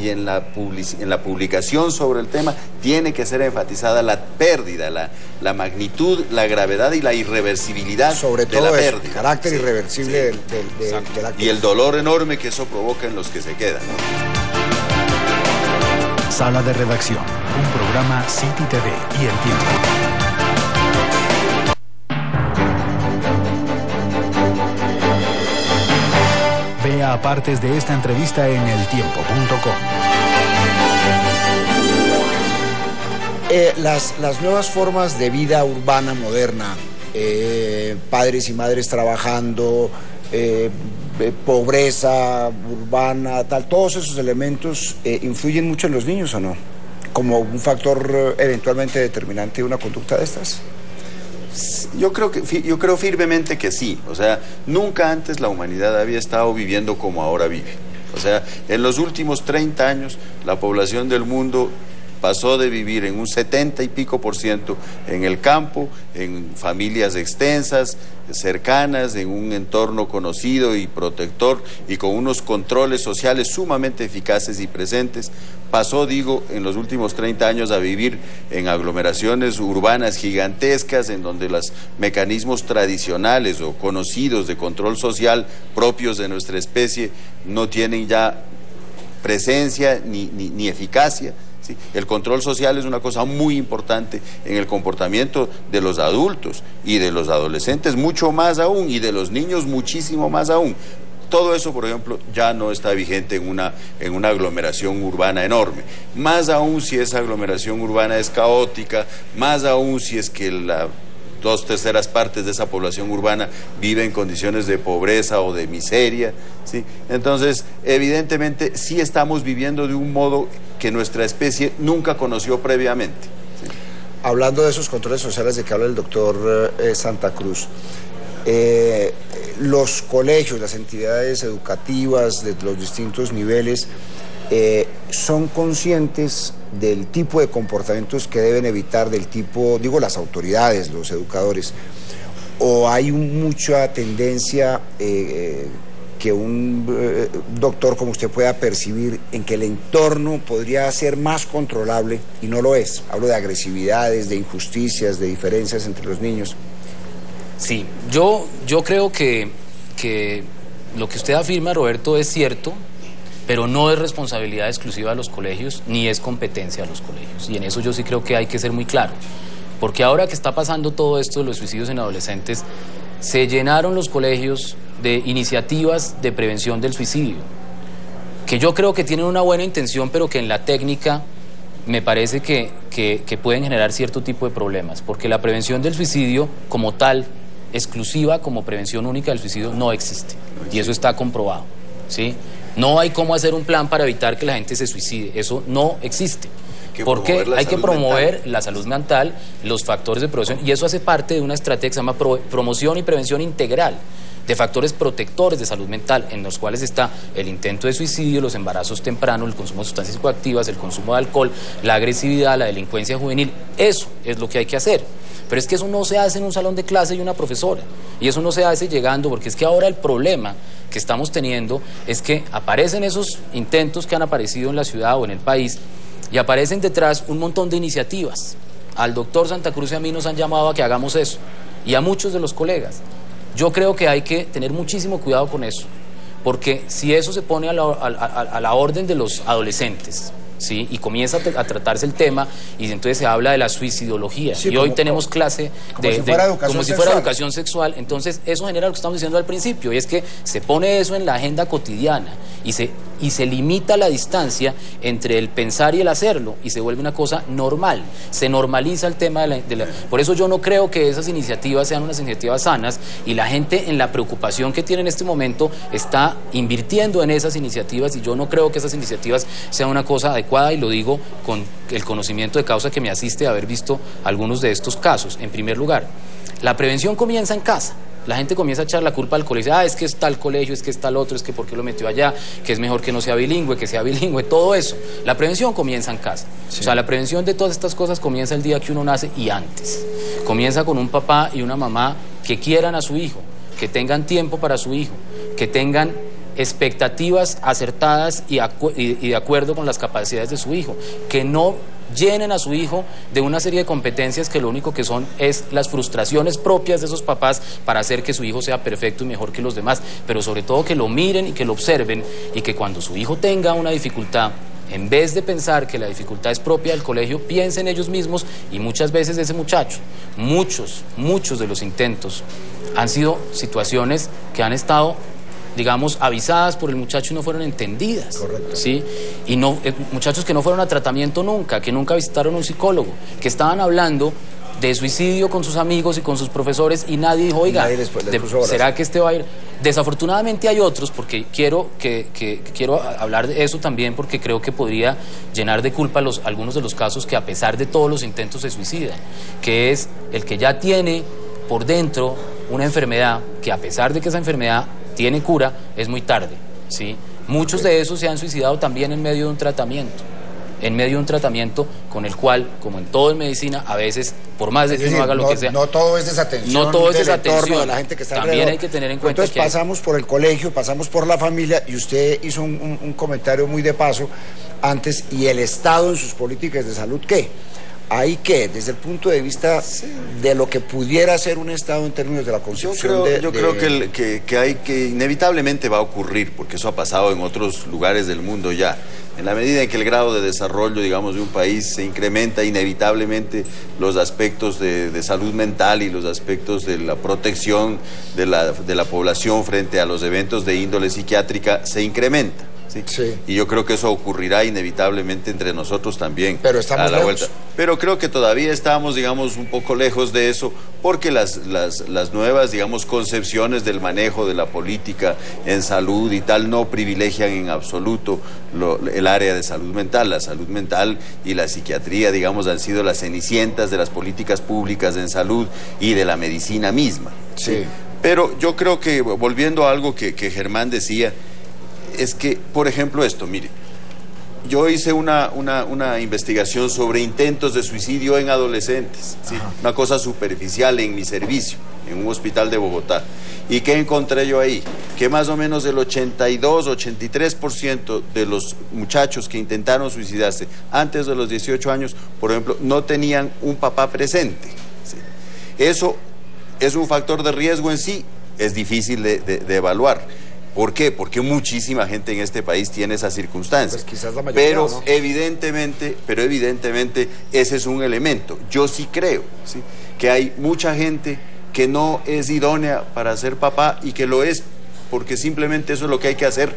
publicación sobre el tema tiene que ser enfatizada la pérdida, la magnitud, la gravedad y la irreversibilidad sobre de la pérdida. El carácter irreversible del acto. Y el dolor enorme que eso provoca en los que se quedan, ¿no? Sala de Redacción, un programa City TV y El Tiempo. Vea partes de esta entrevista en eltiempo.com. Las nuevas formas de vida urbana moderna, padres y madres trabajando, pobreza urbana, tal, todos esos elementos influyen mucho en los niños, ¿o no? Como un factor eventualmente determinante de una conducta de estas. Yo creo firmemente que sí. O sea, nunca antes la humanidad había estado viviendo como ahora vive. O sea, en los últimos 30 años la población del mundo pasó de vivir en un 70 y pico % en el campo, en familias extensas, cercanas, en un entorno conocido y protector y con unos controles sociales sumamente eficaces y presentes. Pasó, digo, en los últimos 30 años a vivir en aglomeraciones urbanas gigantescas en donde los mecanismos tradicionales o conocidos de control social propios de nuestra especie no tienen ya presencia ni eficacia. ¿Sí? El control social es una cosa muy importante en el comportamiento de los adultos y de los adolescentes mucho más aún, y de los niños muchísimo más aún. Todo eso, por ejemplo, ya no está vigente en una aglomeración urbana enorme. Más aún si esa aglomeración urbana es caótica, más aún si es que 2/3 partes de esa población urbana vive en condiciones de pobreza o de miseria, ¿sí? Entonces, evidentemente, sí estamos viviendo de un modo que nuestra especie nunca conoció previamente, ¿sí? Hablando de esos controles sociales de que habla el doctor Santa Cruz, los colegios, las entidades educativas de los distintos niveles, son conscientes del tipo de comportamientos que deben evitar, del tipo, digo, las autoridades, los educadores, o hay mucha tendencia que un doctor como usted pueda percibir en que el entorno podría ser más controlable y no lo es? Hablo de agresividades, de injusticias, de diferencias entre los niños. Sí, yo creo que lo que usted afirma, Roberto, es cierto, pero no es responsabilidad exclusiva de los colegios, ni es competencia de los colegios. Y en eso yo sí creo que hay que ser muy claro. Porque ahora que está pasando todo esto de los suicidios en adolescentes, se llenaron los colegios de iniciativas de prevención del suicidio, que yo creo que tienen una buena intención, pero que en la técnica me parece que pueden generar cierto tipo de problemas. Porque la prevención del suicidio como tal, exclusiva como prevención única del suicidio, no existe. Y eso está comprobado, ¿sí? No hay cómo hacer un plan para evitar que la gente se suicide. Eso no existe. Porque hay que promover la salud mental, los factores de prevención, y eso hace parte de una estrategia que se llama promoción y prevención integral de factores protectores de salud mental, en los cuales está el intento de suicidio, los embarazos tempranos, el consumo de sustancias psicoactivas, el consumo de alcohol, la agresividad, la delincuencia juvenil. Eso es lo que hay que hacer. Pero es que eso no se hace en un salón de clase y una profesora, y eso no se hace llegando, porque es que ahora el problema que estamos teniendo es que aparecen esos intentos que han aparecido en la ciudad o en el país, y aparecen detrás un montón de iniciativas. Al doctor Santa Cruz y a mí nos han llamado a que hagamos eso, y a muchos de los colegas. Yo creo que hay que tener muchísimo cuidado con eso, porque si eso se pone a la orden de los adolescentes, ¿sí? Y comienza a tratarse el tema, y entonces se habla de la suicidología, sí, y hoy tenemos clase como si fuera educación sexual. Entonces eso genera lo que estamos diciendo al principio, y es que se pone eso en la agenda cotidiana y se limita la distancia entre el pensar y el hacerlo, y se vuelve una cosa normal, se normaliza el tema Por eso yo no creo que esas iniciativas sean unas iniciativas sanas, y la gente, en la preocupación que tiene en este momento, está invirtiendo en esas iniciativas, y yo no creo que esas iniciativas sean una cosa adecuada, y lo digo con el conocimiento de causa que me asiste de haber visto algunos de estos casos. En primer lugar, la prevención comienza en casa. La gente comienza a echar la culpa al colegio. Es que es tal colegio, es que es tal otro, es que por qué lo metió allá, que es mejor que no sea bilingüe, que sea bilingüe, todo eso. La prevención comienza en casa. Sí. O sea, la prevención de todas estas cosas comienza el día que uno nace y antes. Comienza con un papá y una mamá que quieran a su hijo, que tengan tiempo para su hijo, que tengan expectativas acertadas y de acuerdo con las capacidades de su hijo, que no llenen a su hijo de una serie de competencias que lo único que son es las frustraciones propias de esos papás para hacer que su hijo sea perfecto y mejor que los demás, pero sobre todo que lo miren y que lo observen, y que cuando su hijo tenga una dificultad, en vez de pensar que la dificultad es propia del colegio, piensen ellos mismos, y muchas veces de ese muchacho. Muchos de los intentos han sido situaciones que han estado, digamos, avisadas por el muchacho y no fueron entendidas. Correcto. ¿Sí? Y no, muchachos que no fueron a tratamiento nunca, que nunca visitaron a un psicólogo, que estaban hablando de suicidio con sus amigos y con sus profesores, y nadie dijo, oiga, ¿será que este va a ir? Desafortunadamente hay otros, porque quiero hablar de eso también, porque creo que podría llenar de culpa algunos de los casos que a pesar de todos los intentos se suicidan, que es el que ya tiene por dentro una enfermedad, que a pesar de que esa enfermedad tiene cura, es muy tarde, ¿sí? Muchos de esos se han suicidado también en medio de un tratamiento, con el cual, como en todo en medicina, a veces, por más de que uno haga lo que sea, no todo es desatención, no todo es desatención de la gente que está también alrededor. Hay que tener en cuenta. Entonces pasamos por el colegio, pasamos por la familia, y usted hizo un comentario muy de paso antes, y el Estado en sus políticas de salud, ¿qué? ¿Hay qué? Desde el punto de vista de lo que pudiera ser un Estado en términos de la concepción yo creo que inevitablemente va a ocurrir, porque eso ha pasado en otros lugares del mundo ya. En la medida en que el grado de desarrollo, digamos, de un país se incrementa, inevitablemente los aspectos de salud mental y los aspectos de la protección de la población frente a los eventos de índole psiquiátrica se incrementa. ¿Sí? Sí. Y yo creo que eso ocurrirá inevitablemente entre nosotros también. Pero estamos lejos. pero creo que todavía estamos, digamos, un poco lejos de eso, porque las nuevas, digamos, concepciones del manejo de la política en salud y tal no privilegian en absoluto el área de salud mental. La salud mental y la psiquiatría, digamos, han sido las cenicientas de las políticas públicas en salud y de la medicina misma. Sí. Pero yo creo que, volviendo a algo que Germán decía, es que, por ejemplo, esto, mire, yo hice una investigación sobre intentos de suicidio en adolescentes, ¿sí? Una cosa superficial en mi servicio, en un hospital de Bogotá. ¿Y qué encontré yo ahí? Que más o menos el 82-83% de los muchachos que intentaron suicidarse antes de los 18 años, por ejemplo, no tenían un papá presente, ¿sí? Eso es un factor de riesgo en sí, es difícil de evaluar. ¿Por qué? Porque muchísima gente en este país tiene esas circunstancias. Pues quizás la mayoría, pero, ¿no? evidentemente ese es un elemento. Yo sí creo, ¿sí?, que hay mucha gente que no es idónea para ser papá y que lo es porque simplemente eso es lo que hay que hacer,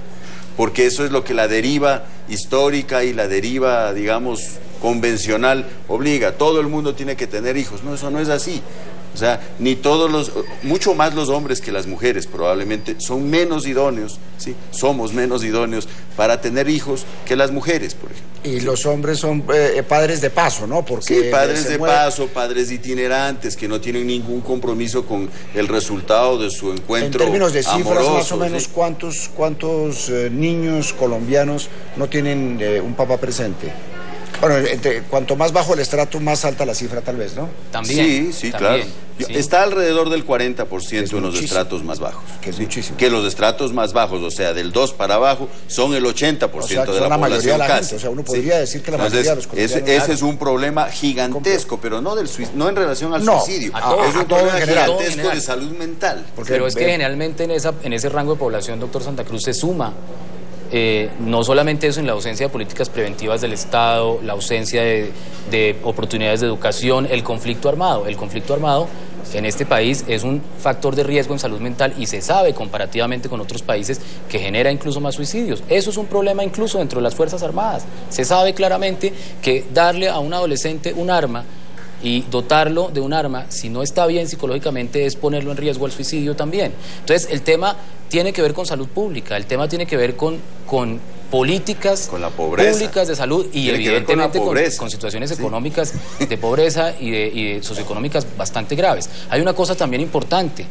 porque eso es lo que la deriva histórica y la deriva, digamos, convencional obliga. Todo el mundo tiene que tener hijos. No, eso no es así. O sea, mucho más los hombres que las mujeres probablemente son menos idóneos, ¿sí? Somos menos idóneos para tener hijos que las mujeres, por ejemplo. Y los hombres son padres de paso, ¿no? Porque sí, padres de paso, padres itinerantes que no tienen ningún compromiso con el resultado de su encuentro. En términos de cifras, amoroso, más o menos, ¿sí? ¿cuántos niños colombianos no tienen un papá presente? Bueno, cuanto más bajo el estrato, más alta la cifra tal vez, ¿no? También. Sí, también, claro. sí. Está alrededor del 40% en los estratos más bajos. Que es muchísimo. Que los estratos más bajos, o sea, del 2 para abajo, son el 80% O sea, que de son la mayoría de población la casi. gente. O sea, uno podría decir que la mayoría de los colombianos... Ese es un problema gigantesco, pero no no en relación al suicidio. a todo, es un a todo problema en general. gigantesco de salud mental. Pero es que generalmente en ese rango de población, doctor Santa Cruz, se suma no solamente eso, en la ausencia de políticas preventivas del Estado, la ausencia de oportunidades de educación, el conflicto armado. El conflicto armado en este país es un factor de riesgo en salud mental y se sabe comparativamente con otros países que genera incluso más suicidios. Eso es un problema incluso dentro de las Fuerzas Armadas. Se sabe claramente que darle a un adolescente un arma y dotarlo de un arma, si no está bien psicológicamente, es ponerlo en riesgo al suicidio también. Entonces, el tema tiene que ver con salud pública, el tema tiene que ver con políticas con la pobreza, públicas de salud y tiene evidentemente con situaciones económicas de pobreza y de socioeconómicas bastante graves. Hay una cosa también importante,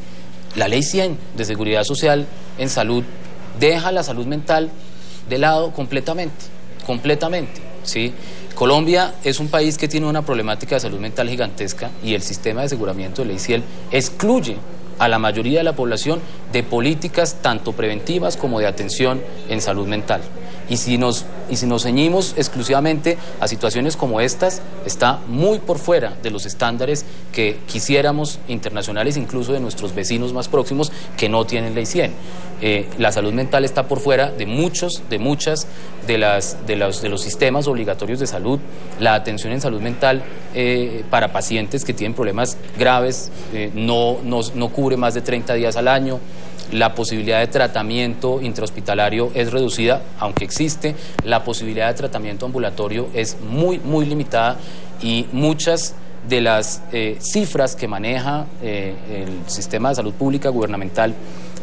la Ley 100 de Seguridad Social en salud deja la salud mental de lado completamente, ¿sí? Colombia es un país que tiene una problemática de salud mental gigantesca y el sistema de aseguramiento de Ley 100 excluye a la mayoría de la población de políticas tanto preventivas como de atención en salud mental. Y si nos ceñimos exclusivamente a situaciones como estas, está muy por fuera de los estándares que quisiéramos internacionales, incluso de nuestros vecinos más próximos que no tienen Ley 100. La salud mental está por fuera de muchas de los sistemas obligatorios de salud. La atención en salud mental para pacientes que tienen problemas graves no cubre más de 30 días al año. La posibilidad de tratamiento intrahospitalario es reducida, aunque existe. La posibilidad de tratamiento ambulatorio es muy, muy limitada y muchas de las cifras que maneja el sistema de salud pública gubernamental,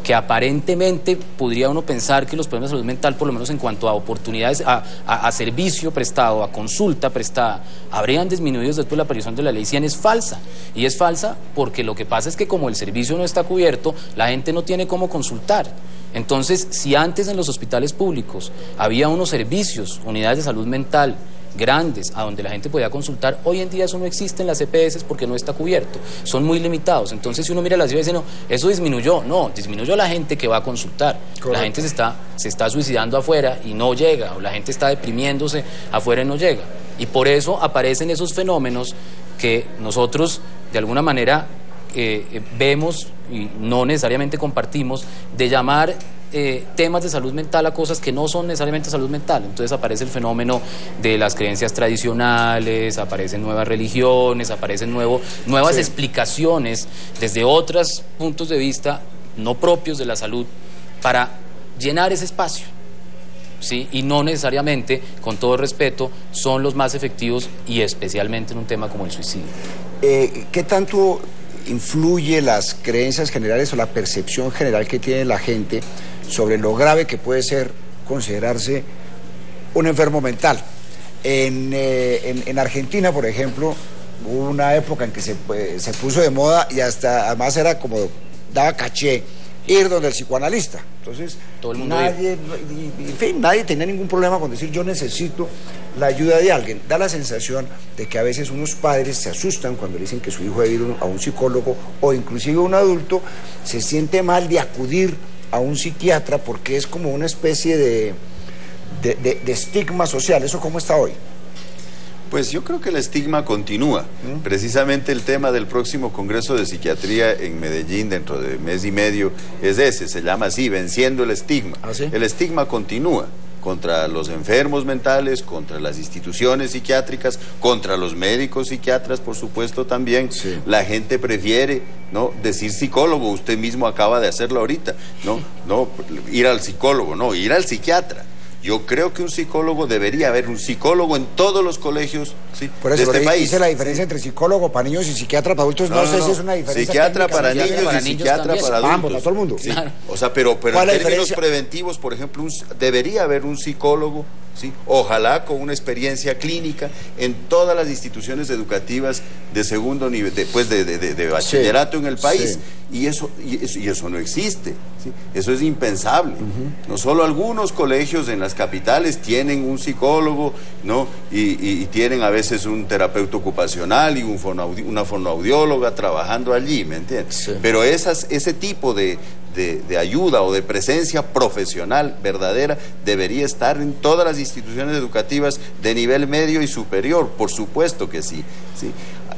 que aparentemente podría uno pensar que los problemas de salud mental, por lo menos en cuanto a oportunidades, a servicio prestado, a consulta prestada, habrían disminuido después de la aparición de la Ley 100, es falsa. Y es falsa porque lo que pasa es que como el servicio no está cubierto, la gente no tiene cómo consultar. Entonces, si antes en los hospitales públicos había unos servicios, unidades de salud mental, grandes, a donde la gente podía consultar, hoy en día eso no existe en las EPS porque no está cubierto, son muy limitados. Entonces si uno mira la ciudad y dice, no, eso disminuyó la gente que va a consultar. Correcto. La gente se está suicidando afuera y no llega, o la gente está deprimiéndose afuera y no llega. Y por eso aparecen esos fenómenos que nosotros de alguna manera vemos y no necesariamente compartimos, de llamar temas de salud mental a cosas que no son necesariamente salud mental. Entonces aparece el fenómeno de las creencias tradicionales, aparecen nuevas religiones, aparecen nuevas explicaciones desde otros puntos de vista no propios de la salud para llenar ese espacio. ¿sí? Y no necesariamente, con todo respeto, son los más efectivos y especialmente en un tema como el suicidio. ¿Qué tanto influye las creencias generales o la percepción general que tiene la gente sobre lo grave que puede ser considerarse un enfermo mental? En Argentina, por ejemplo, hubo una época en que se puso de moda y hasta además era como, daba caché ir donde el psicoanalista. Entonces, todo el mundo nadie tenía ningún problema con decir yo necesito la ayuda de alguien. Da la sensación de que a veces unos padres se asustan cuando le dicen que su hijo debe ir a un psicólogo, o inclusive un adulto se siente mal de acudir a un psiquiatra porque es como una especie de estigma social. ¿Eso cómo está hoy? Pues yo creo que el estigma continúa. Precisamente el tema del próximo Congreso de Psiquiatría en Medellín dentro de mes y medio es ese, se llama así, venciendo el estigma. ¿Ah, sí? El estigma continúa contra los enfermos mentales, contra las instituciones psiquiátricas, contra los médicos psiquiatras, por supuesto, también. Sí. La gente prefiere, ¿no?, decir psicólogo, usted mismo acaba de hacerlo ahorita, no ir al psicólogo, no, ir al psiquiatra. Yo creo que un psicólogo, debería haber un psicólogo en todos los colegios, ¿sí?, por eso, de este país. Dice la diferencia entre psicólogo para niños y psiquiatra para adultos. No sé si es una diferencia psiquiatra técnica, para niños y psiquiatra también. para adultos. Ambos, para todo el mundo. Sí. Claro. O sea, pero en ¿Cuál es la términos diferencia? preventivos, por ejemplo, debería haber un psicólogo, ¿sí?, ojalá con una experiencia clínica en todas las instituciones educativas de segundo nivel, después de bachillerato en el país. Sí. Y eso no existe, ¿sí? Eso es impensable. No solo algunos colegios en las capitales tienen un psicólogo, ¿no?, y tienen a veces un terapeuta ocupacional y una fonoaudióloga trabajando allí, ¿me entiendes? Sí. Pero ese tipo de ayuda o de presencia profesional verdadera debería estar en todas las instituciones educativas de nivel medio y superior, por supuesto que sí, ¿sí?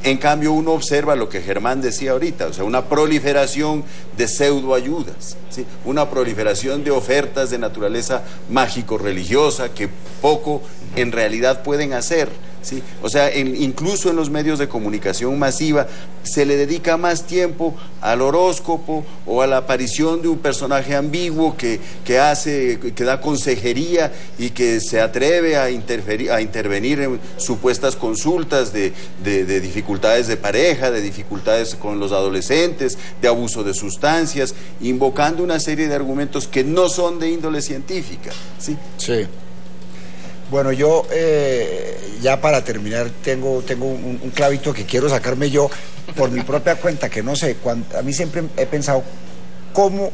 En cambio, uno observa lo que Germán decía ahorita, o sea, una proliferación de pseudoayudas, ¿sí?, una proliferación de ofertas de naturaleza mágico-religiosa que poco en realidad pueden hacer, ¿sí? O sea, incluso en los medios de comunicación masiva se le dedica más tiempo al horóscopo o a la aparición de un personaje ambiguo que da consejería y que se atreve a intervenir en supuestas consultas de dificultades de pareja, de dificultades con los adolescentes, de abuso de sustancias, invocando una serie de argumentos que no son de índole científica, ¿sí? Sí. Bueno, yo ya para terminar tengo un clavito que quiero sacarme yo por mi propia cuenta, que no sé, a mí siempre he pensado, ¿cómo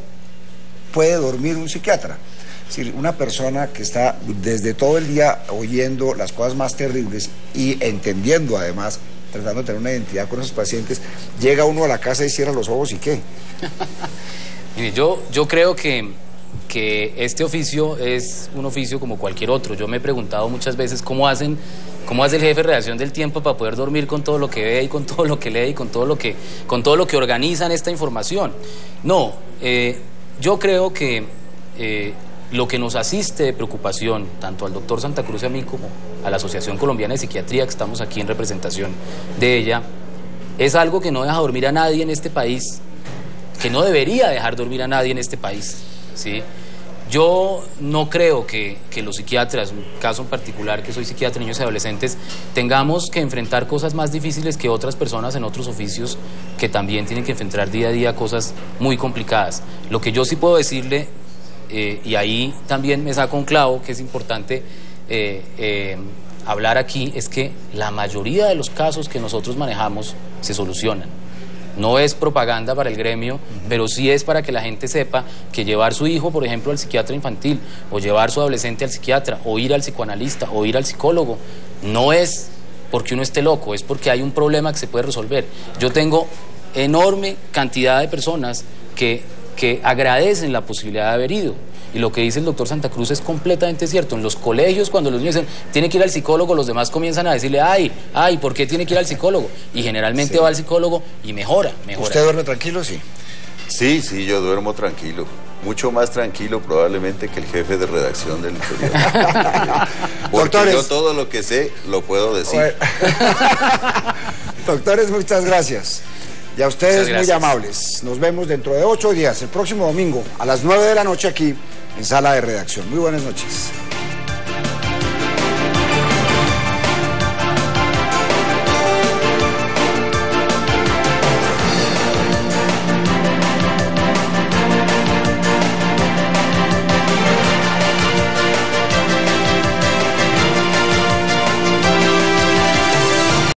puede dormir un psiquiatra? Es decir, una persona que está desde todo el día oyendo las cosas más terribles y entendiendo además, tratando de tener una identidad con esos pacientes, llega uno a la casa y cierra los ojos y ¿qué? Mire, yo creo que este oficio es un oficio como cualquier otro. Yo me he preguntado muchas veces cómo hace el jefe de redacción del Tiempo para poder dormir con todo lo que ve y con todo lo que lee y con todo lo que organizan esta información. No, yo creo que lo que nos asiste de preocupación, tanto al doctor Santa Cruz y a mí como a la Asociación Colombiana de Psiquiatría, que estamos aquí en representación de ella, es algo que no deja dormir a nadie en este país, que no debería dejar dormir a nadie en este país, ¿sí? Yo no creo que los psiquiatras, en un caso en particular que soy psiquiatra de niños y adolescentes, tengamos que enfrentar cosas más difíciles que otras personas en otros oficios que también tienen que enfrentar día a día cosas muy complicadas. Lo que yo sí puedo decirle, y ahí también me saco un clavo que es importante hablar aquí, es que la mayoría de los casos que nosotros manejamos se solucionan. No es propaganda para el gremio, pero sí es para que la gente sepa que llevar su hijo, por ejemplo, al psiquiatra infantil, o llevar su adolescente al psiquiatra, o ir al psicoanalista, o ir al psicólogo, no es porque uno esté loco, es porque hay un problema que se puede resolver. Yo tengo enorme cantidad de personas que agradecen la posibilidad de haber ido. Y lo que dice el doctor Santa Cruz es completamente cierto. En los colegios, cuando los niños dicen, tiene que ir al psicólogo, los demás comienzan a decirle, ay, ¿por qué tiene que ir al psicólogo? Y generalmente va al psicólogo y mejora. ¿Usted duerme tranquilo? Sí. Sí, yo duermo tranquilo. Mucho más tranquilo probablemente que el jefe de redacción del periódico. Porque Doctores, yo todo lo que sé lo puedo decir. Bueno. Doctores, muchas gracias. Y a ustedes muy amables. Nos vemos dentro de 8 días, el próximo domingo, a las 9 de la noche aquí en Sala de Redacción. Muy buenas noches.